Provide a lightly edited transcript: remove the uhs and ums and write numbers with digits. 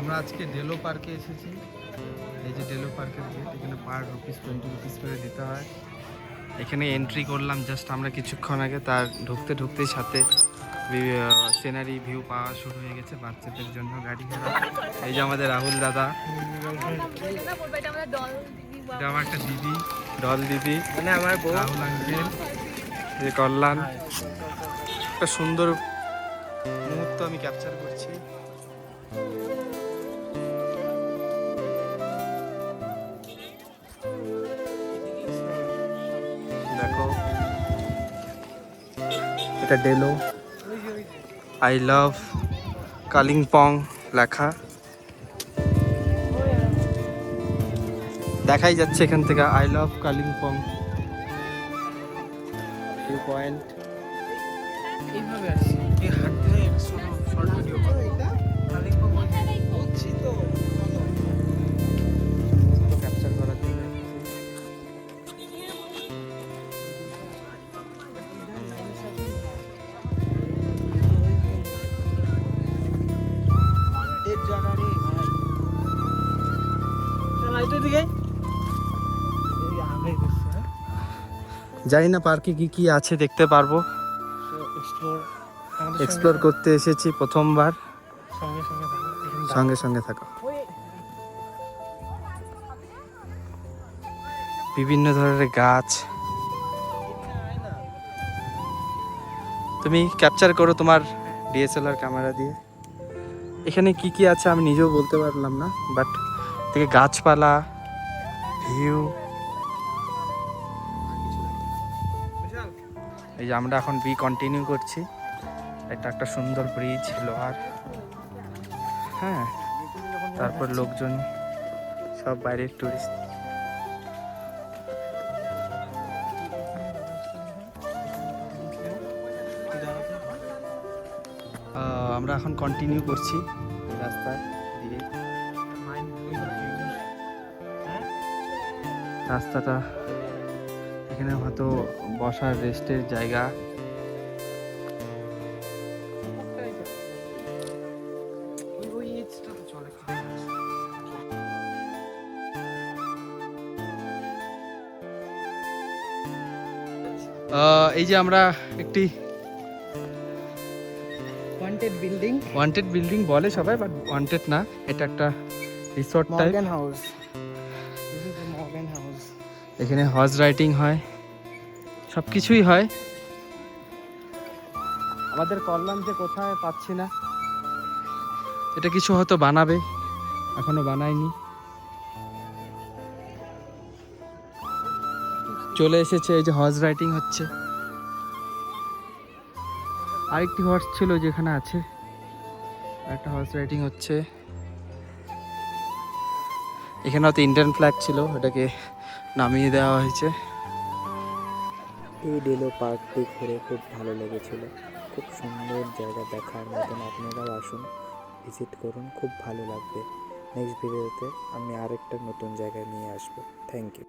আমরা আজকে ডেলো পার্কে এসেছি। এই যে ডেলো পার্কের গেট, এখানে পার রুপিস 20 রুপিস করে দিতে হয়। এখানে এন্ট্রি করলাম জাস্ট আমরা কিছুক্ষণ আগে, তার ঢুকতে ঢুকতেই সাথে সিনারি ভিউ পাওয়া শুরু হয়ে গেছে বাচ্চাদের জন্য গাড়ি ঘোড়া। এই যে আমাদের রাহুল দাদা, এটা আমার একটা দিদি, ডল দিদি, মানে আমার বউ। রাহুল আঙ্কেল, যে কল্যাণ। একটা সুন্দর মুহূর্ত আমি ক্যাপচার করছি। দেখো এটা ডেলো, আই লাভ কালিম্পং লেখা দেখাই যাচ্ছে এখান থেকে, I love Kalimpong view point. এইভাবে আসছি এই হাঁটতে হয় শর্ট ভিডিও বলছি তো ক্যাপচার করার জন্য এর জায়গা রে ভাই। চল আইতে দিকে এই আগে গেছে। জানি না পার্কে কি কি আছে, দেখতে পারবো। এক্সপ্লোর করতে এসেছি প্রথমবার। সঙ্গে সঙ্গে থাকো, এখানে সঙ্গে সঙ্গে থাকো। বিভিন্ন ধরনের গাছ তুমি ক্যাপচার করো তোমার ডিএসএলআর ক্যামেরা দিয়ে। এখানে কি কি আছে আমি নিজেও বলতে পারলাম না, বাট থেকে গাছপালা, ভিউ। এই যে আমরা এখন কন্টিনিউ করছি। এটা একটা সুন্দর ব্রিজ লোহার, হ্যাঁ। তারপর লোকজন সব বাইরের টুরিস্ট। আমরা এখন কন্টিনিউ করছি এই রাস্তা দিয়ে। রাস্তাটা এখানে হয়তো বসার রেস্টের জায়গা। এই যে আমরা একটি ওয়ান্টেড বিল্ডিং বলে সবাই, বাট ওয়ান্টেড না, এটা একটা resort type. Morgan house, this is the Morgan house. এখানে হর্স রাইডিং হয়, সব কিছুই হয়। আমাদের কল্যাণ যে কোথায় পাচ্ছি না, এটা কিছু হয়তো বানাবে, এখনো বানায়নি। চলে এসেছে, এই যে হর্স রাইডিং হচ্ছে। আরেকটি হর্স ছিল যেখানে আছে, একটা হর্স রাইডিং হচ্ছে। এখানে হয়তো ইন্ডিয়ান ফ্ল্যাগ ছিল, ওটাকে নামিয়ে দেওয়া হয়েছে। এই ডেলো পার্কটি ঘুরে খুব ভালো লেগেছিল। খুব সুন্দর জায়গা, দেখার মতন। আপনারাও আসুন, ভিজিট করুন, খুব ভালো লাগবে। নেক্সট ভিডিওতে আমি আরেকটা নতুন জায়গায় নিয়ে আসবো। Thank you.